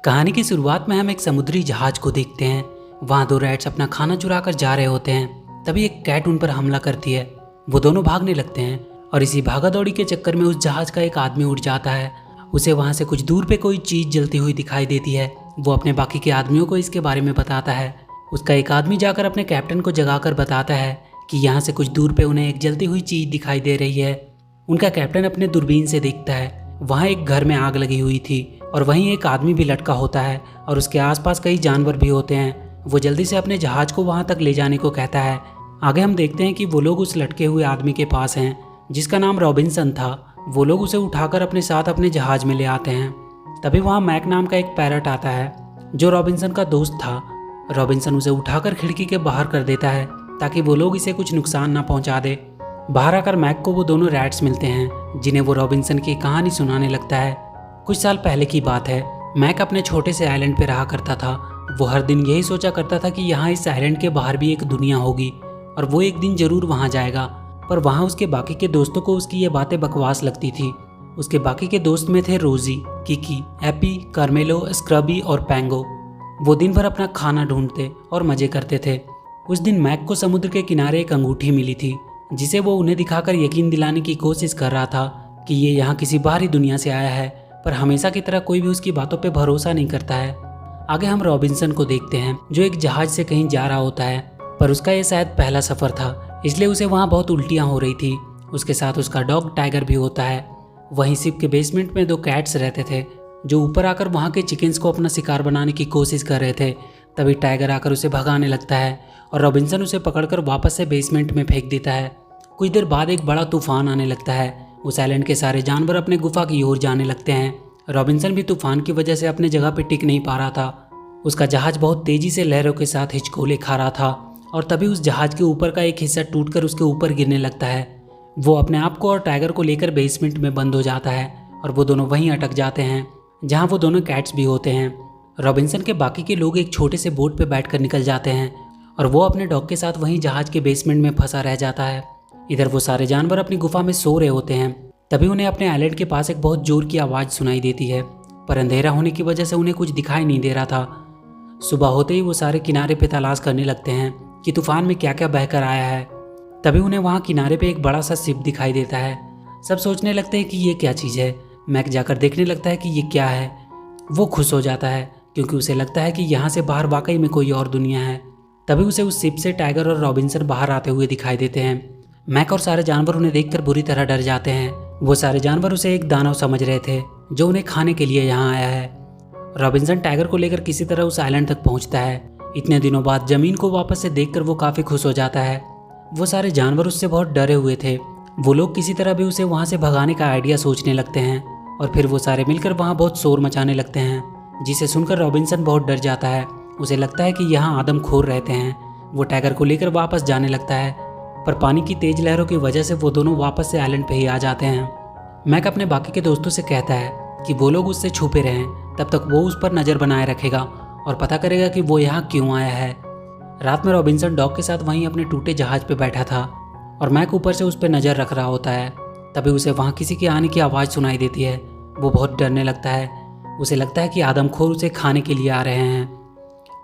कहानी की शुरुआत में हम एक समुद्री जहाज को देखते हैं। वहाँ दो रैट्स अपना खाना चुरा कर जा रहे होते हैं। तभी एक कैट उन पर हमला करती है। वो दोनों भागने लगते हैं और इसी भागा दौड़ी के चक्कर में उस जहाज का एक आदमी उड़ जाता है। उसे वहाँ से कुछ दूर पे कोई चीज़ जलती हुई दिखाई देती है। वो अपने बाकी के आदमियों को इसके बारे में बताता है। उसका एक आदमी जाकर अपने कैप्टन को जगाकर बताता है कि यहाँ से कुछ दूर पे उन्हें एक जलती हुई चीज़ दिखाई दे रही है। उनका कैप्टन अपने दूरबीन से देखता है। वहाँ एक घर में आग लगी हुई थी और वहीं एक आदमी भी लटका होता है और उसके आसपास कई जानवर भी होते हैं। वो जल्दी से अपने जहाज को वहाँ तक ले जाने को कहता है। आगे हम देखते हैं कि वो लोग उस लटके हुए आदमी के पास हैं जिसका नाम रॉबिन्सन था। वो लोग उसे उठाकर अपने साथ अपने जहाज में ले आते हैं। तभी वहाँ मैक नाम का एक पैरट आता है जो रॉबिन्सन का दोस्त था। रॉबिन्सन उसे उठाकर खिड़की के बाहर कर देता है ताकि वो लोग इसे कुछ नुकसान ना पहुँचा दे। बाहर आकर मैक को वो दोनों रैट्स मिलते हैं जिन्हें वो रॉबिन्सन की कहानी सुनाने लगता है। कुछ साल पहले की बात है। मैक अपने छोटे से आइलैंड पे रहा करता था। वो हर दिन यही सोचा करता था कि यहाँ इस आइलैंड के बाहर भी एक दुनिया होगी और वो एक दिन जरूर वहाँ जाएगा। पर वहाँ उसके बाकी के दोस्तों को उसकी ये बातें बकवास लगती थी। उसके बाकी के दोस्त में थे रोजी, किकी, एपी, कार्मेलो, स्क्रबी और पैंगो। वो दिन भर अपना खाना ढूंढते और मजे करते थे। उस दिन मैक को समुद्र के किनारे एक अंगूठी मिली थी जिसे वो उन्हें दिखाकर यकीन दिलाने की कोशिश कर रहा था कि ये यहाँ किसी बाहरी दुनिया से आया है। पर हमेशा की तरह कोई भी उसकी बातों पे भरोसा नहीं करता है। आगे हम रॉबिन्सन को देखते हैं जो एक जहाज से कहीं जा रहा होता है। पर उसका ये शायद पहला सफ़र था इसलिए उसे वहाँ बहुत उल्टियाँ हो रही थी। उसके साथ उसका डॉग टाइगर भी होता है। वहीं शिप के बेसमेंट में दो कैट्स रहते थे जो ऊपर आकर वहाँ के चिकन्स को अपना शिकार बनाने की कोशिश कर रहे थे। तभी टाइगर आकर उसे भगाने लगता है और रॉबिन्सन उसे पकड़कर वापस से बेसमेंट में फेंक देता है। कुछ देर बाद एक बड़ा तूफान आने लगता है। उस आइलैंड के सारे जानवर अपने गुफा की ओर जाने लगते हैं। रॉबिन्सन भी तूफान की वजह से अपने जगह पर टिक नहीं पा रहा था। उसका जहाज बहुत तेजी से लहरों के साथ हिचकोले खा रहा था और तभी उस जहाज के ऊपर का एक हिस्सा टूटकर उसके ऊपर गिरने लगता है। वो अपने आप को और टाइगर को लेकर बेसमेंट में बंद हो जाता है और वो दोनों वहीं अटक जाते हैं जहाँ वो दोनों कैट्स भी होते हैं। रॉबिन्सन के बाकी के लोग एक छोटे से बोट पर बैठकर निकल जाते हैं और वो अपने डॉग के साथ वहीं जहाज के बेसमेंट में फंसा रह जाता है। इधर वो सारे जानवर अपनी गुफा में सो रहे होते हैं। तभी उन्हें अपने आइलैंड के पास एक बहुत जोर की आवाज़ सुनाई देती है पर अंधेरा होने की वजह से उन्हें कुछ दिखाई नहीं दे रहा था। सुबह होते ही वो सारे किनारे पे तलाश करने लगते हैं कि तूफान में क्या क्या बहकर आया है। तभी उन्हें वहाँ किनारे पे एक बड़ा सा शिप दिखाई देता है। सब सोचने लगते हैं कि ये क्या चीज़ है। मैक जाकर देखने लगता है कि ये क्या है। वो खुश हो जाता है क्योंकि उसे लगता है कि यहाँ से बाहर वाकई में कोई और दुनिया है। तभी उसे उस शिप से टाइगर और रॉबिन्सन बाहर आते हुए दिखाई देते हैं। मैक और सारे जानवर उन्हें देखकर बुरी तरह डर जाते हैं। वो सारे जानवर उसे एक दानव समझ रहे थे जो उन्हें खाने के लिए यहाँ आया है। रॉबिन्सन टाइगर को लेकर किसी तरह उस आइलैंड तक पहुँचता है। इतने दिनों बाद ज़मीन को वापस से देखकर वो काफ़ी खुश हो जाता है। वो सारे जानवर उससे बहुत डरे हुए थे। वो लोग किसी तरह भी उसे वहाँ से भगाने का आइडिया सोचने लगते हैं और फिर वो सारे मिलकर वहाँ बहुत शोर मचाने लगते हैं जिसे सुनकर रॉबिन्सन बहुत डर जाता है। उसे लगता है कि यहाँ आदमखोर रहते हैं। वो टाइगर को लेकर वापस जाने लगता है पर पानी की तेज लहरों की वजह से वो दोनों वापस से आइलैंड पे ही आ जाते हैं। मैक अपने बाकी के दोस्तों से कहता है कि वो लोग उससे छुपे रहें, तब तक वो उस पर नज़र बनाए रखेगा और पता करेगा कि वो यहाँ क्यों आया है। रात में रॉबिन्सन डॉग के साथ वहीं अपने टूटे जहाज पे बैठा था और मैक ऊपर से उस पर नज़र रख रहा होता है। तभी उसे वहाँ किसी के आने की आवाज़ सुनाई देती है। वो बहुत डरने लगता है। उसे लगता है कि आदमखोर उसे खाने के लिए आ रहे हैं।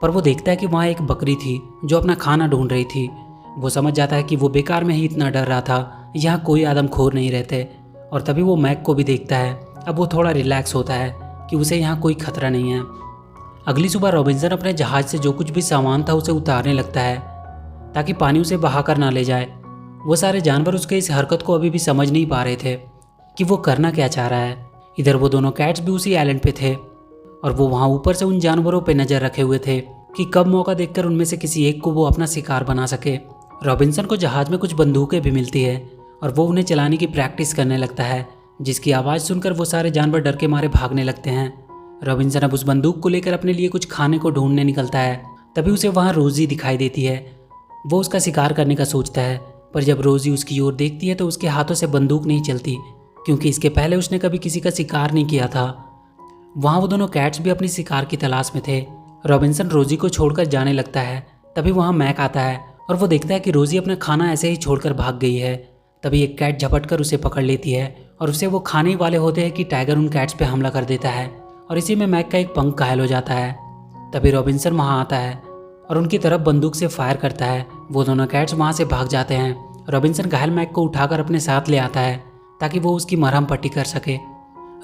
पर वो देखता है कि वहाँ एक बकरी थी जो अपना खाना ढूंढ रही थी। वो समझ जाता है कि वो बेकार में ही इतना डर रहा था, यहाँ कोई आदमखोर नहीं रहते। और तभी वो मैक को भी देखता है। अब वो थोड़ा रिलैक्स होता है कि उसे यहाँ कोई खतरा नहीं है। अगली सुबह रॉबिन्सन अपने जहाज से जो कुछ भी सामान था उसे उतारने लगता है ताकि पानी उसे बहाकर ना ले जाए। वो सारे जानवर उसके इस हरकत को अभी भी समझ नहीं पा रहे थे कि वो करना क्या चाह रहा है। इधर वो दोनों कैट्स भी उसी आइलैंड पे थे और वो वहाँ ऊपर से उन जानवरों पे नज़र रखे हुए थे कि कब मौका देखकर उनमें से किसी एक को वो अपना शिकार बना सके। रॉबिन्सन को जहाज में कुछ बंदूकें भी मिलती है और वो उन्हें चलाने की प्रैक्टिस करने लगता है जिसकी आवाज़ सुनकर वो सारे जानवर डर के मारे भागने लगते हैं। रॉबिन्सन अब उस बंदूक को लेकर अपने लिए कुछ खाने को ढूंढने निकलता है। तभी उसे वहाँ रोजी दिखाई देती है। वो उसका शिकार करने का सोचता है पर जब रोजी उसकी ओर देखती है तो उसके हाथों से बंदूक नहीं चलती क्योंकि इसके पहले उसने कभी किसी का शिकार नहीं किया था। वहाँ वो दोनों कैट्स भी अपनी शिकार की तलाश में थे। रॉबिन्सन रोजी को छोड़कर जाने लगता है। तभी वहाँ मैक आता है और वो देखता है कि रोजी अपना खाना ऐसे ही छोड़कर भाग गई है। तभी एक कैट झपट कर उसे पकड़ लेती है और उसे वो खाने वाले होते हैं कि टाइगर उन कैट्स पे हमला कर देता है और इसी में मैक का एक पंख घायल हो जाता है। तभी रॉबिन्सन वहाँ आता है और उनकी तरफ बंदूक से फायर करता है। वो दोनों कैट्स वहाँ से भाग जाते हैं। रॉबिन्सन घायल मैक को उठाकर अपने साथ ले आता है ताकि वो उसकी मरहम पट्टी कर सके।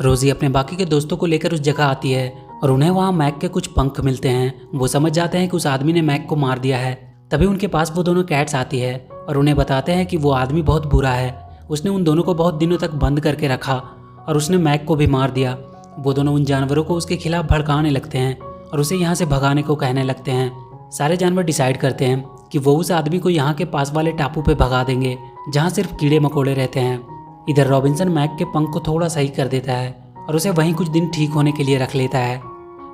रोजी अपने बाकी के दोस्तों को लेकर उस जगह आती है और उन्हें वहाँ मैक के कुछ पंख मिलते हैं। वो समझ जाते हैं कि उस आदमी ने मैक को मार दिया है। तभी उनके पास वो दोनों कैट्स आती है और उन्हें बताते हैं कि वो आदमी बहुत बुरा है। उसने उन दोनों को बहुत दिनों तक बंद करके रखा और उसने मैक को भी मार दिया। वो दोनों उन जानवरों को उसके खिलाफ भड़काने लगते हैं और उसे यहाँ से भगाने को कहने लगते हैं। सारे जानवर डिसाइड करते हैं कि वो उस आदमी को यहाँ के पास वाले टापू पे भगा देंगे जहाँ सिर्फ कीड़े मकोड़े रहते हैं। इधर रॉबिन्सन मैक के पंख को थोड़ा सही कर देता है और उसे वहीं कुछ दिन ठीक होने के लिए रख लेता है।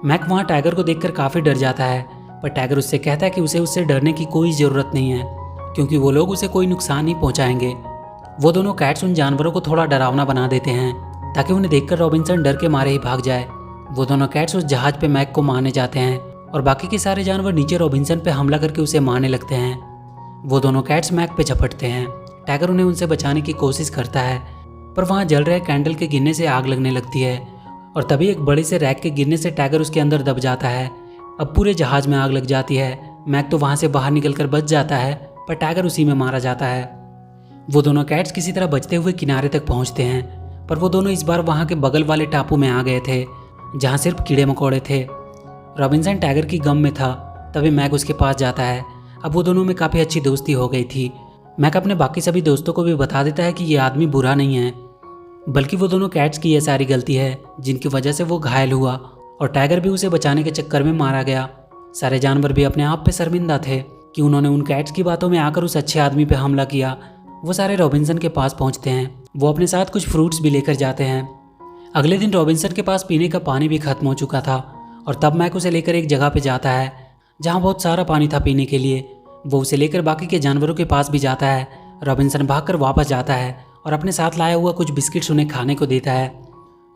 मैक वहाँ टाइगर को देखकर काफ़ी डर जाता है, पर टाइगर उससे कहता है कि उसे उससे डरने की कोई ज़रूरत नहीं है क्योंकि वो लोग उसे कोई नुकसान नहीं पहुँचाएंगे। वो दोनों कैट्स उन जानवरों को थोड़ा डरावना बना देते हैं ताकि उन्हें देखकर रॉबिन्सन डर के मारे ही भाग जाए। वो दोनों कैट्स उस जहाज पे मैक को मारने जाते हैं और बाकी के सारे जानवर नीचे रॉबिन्सन पे हमला करके उसे मारने लगते हैं। वो दोनों कैट्स मैक पे झपटते हैं। टाइगर उन्हें उनसे बचाने की कोशिश करता है, पर वहाँ जल रहे कैंडल के गिरने से आग लगने लगती है और तभी एक बड़े से रैक के गिरने से टाइगर उसके अंदर दब जाता है। अब पूरे जहाज में आग लग जाती है। मैक तो वहाँ से बाहर निकलकर बच जाता है, पर टाइगर उसी में मारा जाता है। वो दोनों कैट्स किसी तरह बचते हुए किनारे तक पहुँचते हैं, पर वो दोनों इस बार वहाँ के बगल वाले टापू में आ गए थे जहाँ सिर्फ कीड़े मकोड़े थे। रॉबिन्सन टाइगर की गम में था, तभी मैक उसके पास जाता है। अब वो दोनों में काफ़ी अच्छी दोस्ती हो गई थी। मैक अपने बाकी सभी दोस्तों को भी बता देता है कि ये आदमी बुरा नहीं है, बल्कि वो दोनों कैट्स की ये सारी गलती है जिनकी वजह से वो घायल हुआ और टाइगर भी उसे बचाने के चक्कर में मारा गया। सारे जानवर भी अपने आप पे शर्मिंदा थे कि उन्होंने उन कैट्स की बातों में आकर उस अच्छे आदमी पे हमला किया। वो सारे रॉबिन्सन के पास पहुंचते हैं। वो अपने साथ कुछ फ्रूट्स भी लेकर जाते हैं। अगले दिन रॉबिन्सन के पास पीने का पानी भी खत्म हो चुका था और तब मैक उसे लेकर एक जगह पे जाता है जहाँ बहुत सारा पानी था पीने के लिए। वो उसे लेकर बाकी के जानवरों के पास भी जाता है। रॉबिन्सन भागकर वापस जाता है और अपने साथ लाया हुआ कुछ बिस्किट्स उन्हें खाने को देता है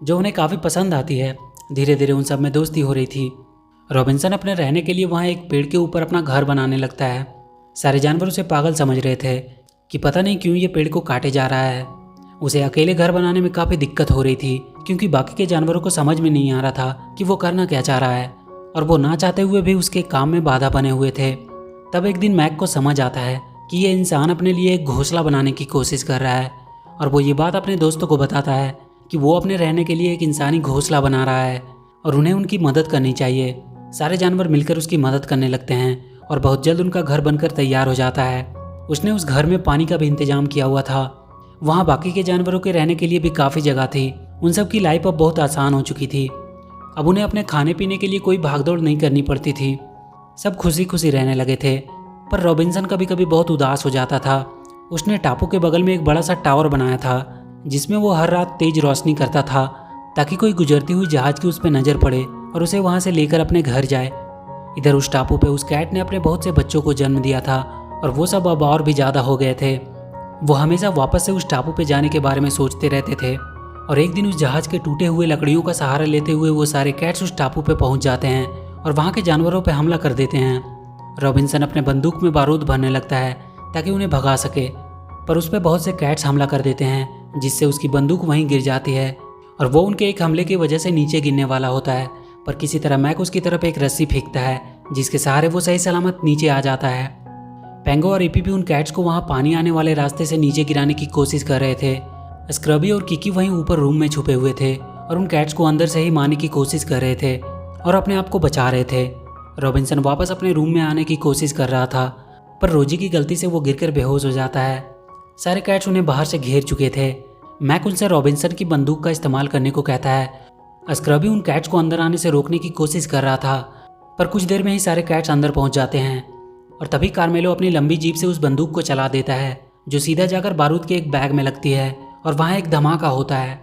जो उन्हें काफ़ी पसंद आती है। धीरे धीरे उन सब में दोस्ती हो रही थी। रॉबिन्सन अपने रहने के लिए वहाँ एक पेड़ के ऊपर अपना घर बनाने लगता है। सारे जानवर उसे पागल समझ रहे थे कि पता नहीं क्यों ये पेड़ को काटे जा रहा है। उसे अकेले घर बनाने में काफ़ी दिक्कत हो रही थी क्योंकि बाकी के जानवरों को समझ में नहीं आ रहा था कि वो करना क्या चाह रहा है और वो ना चाहते हुए भी उसके काम में बाधा बने हुए थे। तब एक दिन मैक को समझ आता है कि ये इंसान अपने लिए एक घोंसला बनाने की कोशिश कर रहा है और वो ये बात अपने दोस्तों को बताता है कि वो अपने रहने के लिए एक इंसानी घोंसला बना रहा है और उन्हें उनकी मदद करनी चाहिए। सारे जानवर मिलकर उसकी मदद करने लगते हैं और बहुत जल्द उनका घर बनकर तैयार हो जाता है। उसने उस घर में पानी का भी इंतजाम किया हुआ था। वहाँ बाकी के जानवरों के रहने के लिए भी काफ़ी जगह थी। उन सब की लाइफ अब बहुत आसान हो चुकी थी। अब उन्हें अपने खाने पीने के लिए कोई भागदौड़ नहीं करनी पड़ती थी। सब खुशी खुशी रहने लगे थे, पर रॉबिन्सन कभी कभी बहुत उदास हो जाता था। उसने टापू के बगल में एक बड़ा सा टावर बनाया था जिसमें वो हर रात तेज रोशनी करता था ताकि कोई गुजरती हुई जहाज की उस पर नज़र पड़े और उसे वहाँ से लेकर अपने घर जाए। इधर उस टापू पे उस कैट ने अपने बहुत से बच्चों को जन्म दिया था और वो सब अब और भी ज़्यादा हो गए थे। वो हमेशा वापस से उस टापू पे जाने के बारे में सोचते रहते थे और एक दिन उस जहाज के टूटे हुए लकड़ियों का सहारा लेते हुए वो सारे कैट्स उस टापू पे पहुंच जाते हैं और वहाँ के जानवरों पे हमला कर देते हैं। रॉबिन्सन अपने बंदूक में बारूद भरने लगता है ताकि उन्हें भगा सके, पर उस पर बहुत से कैट्स हमला कर देते हैं जिससे उसकी बंदूक वहीं गिर जाती है और वो उनके एक हमले की वजह से नीचे गिरने वाला होता है। पर किसी तरह मैक उसकी तरफ एक रस्सी फेंकता है जिसके सहारे वो सही सलामत नीचे आ जाता है। पेंगो और ईपी भी उन कैट्स को वहाँ पानी आने वाले रास्ते से नीचे गिराने की कोशिश कर रहे थे। स्क्रबी और किकी वहीं ऊपर रूम में छुपे हुए थे और उन कैट्स को अंदर से ही मारने की कोशिश कर रहे थे और अपने आप को बचा रहे थे। रॉबिन्सन वापस अपने रूम में आने की कोशिश कर रहा था, पर रोजी की गलती से वो गिरकर बेहोश हो जाता है। सारे कैट्स उन्हें बाहर से घेर चुके थे। मैक उनसे रॉबिन्सन की बंदूक का इस्तेमाल करने को कहता है। स्क्रबी उन कैट्स को अंदर आने से रोकने की कोशिश कर रहा था, पर कुछ देर में ही सारे कैट्स अंदर पहुंच जाते हैं और तभी कार्मेलो अपनी लंबी जीप से उस बंदूक को चला देता है जो सीधा जाकर बारूद के एक बैग में लगती है और वहाँ एक धमाका होता है।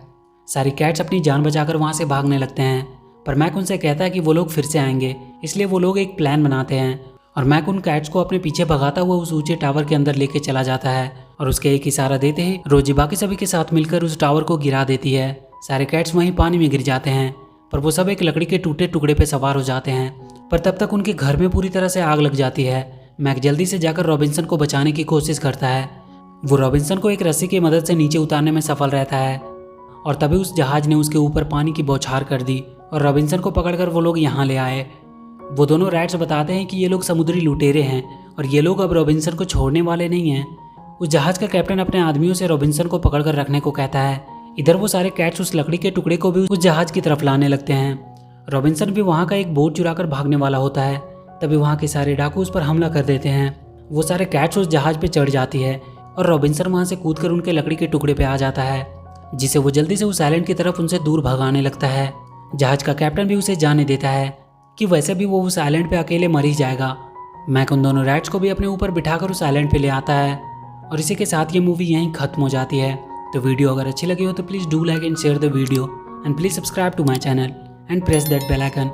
सारी कैट्स अपनी जान बचाकर वहाँ से भागने लगते हैं, पर मैक उनसे कहता है कि वो लोग फिर से आएंगे, इसलिए वो लोग एक प्लान बनाते हैं और मैक उन कैट्स को अपने पीछे भगाता हुआ उस ऊंचे टावर के अंदर लेके चला जाता है और उसके एक इशारा देते ही रोजी बाकी सभी के साथ मिलकर उस टावर को गिरा देती है। सारे कैट्स वहीं पानी में गिर जाते हैं, पर वो सब एक लकड़ी के टूटे टुकड़े पे सवार हो जाते हैं, पर तब तक उनके घर में पूरी तरह से आग लग जाती है। मैक जल्दी से जाकर रॉबिन्सन को बचाने की कोशिश करता है। वो रॉबिन्सन को एक रस्सी की मदद से नीचे उतारने में सफल रहता है और तभी उस जहाज ने उसके ऊपर पानी की बौछार कर दी और रॉबिन्सन को पकड़कर वो लोग यहाँ ले आए। वो दोनों रैट्स बताते हैं कि ये लोग समुद्री लुटेरे हैं और ये लोग अब रॉबिन्सन को छोड़ने वाले नहीं हैं। उस जहाज का कैप्टन अपने आदमियों से रॉबिन्सन को पकड़कर रखने को कहता है। इधर वो सारे कैट्स उस लकड़ी के टुकड़े को भी उस जहाज की तरफ लाने लगते हैं। रॉबिन्सन भी वहाँ का एक बोट चुराकर भागने वाला होता है। तभी वहाँ के सारे डाकू उस पर हमला कर देते हैं। वो सारे कैट्स उस जहाज पे चढ़ जाती है और रॉबिन्सन वहाँ से कूदकर उनके लकड़ी के टुकड़े पे आ जाता है, जिसे वो जल्दी से उस आइलैंड की तरफ उनसे दूर भगाने लगता है। जहाज का कैप्टन भी उसे जाने देता है कि वैसे भी वो उस आइलैंड पे अकेले मर ही जाएगा। मैक उन दोनों रैट्स को भी अपने ऊपर बिठाकर उस आइलैंड पे ले आता है और इसी के साथ ये मूवी यहीं खत्म हो जाती है। तो वीडियो अगर अच्छी लगी हो तो please do like and share the video and please subscribe to my channel and press that bell icon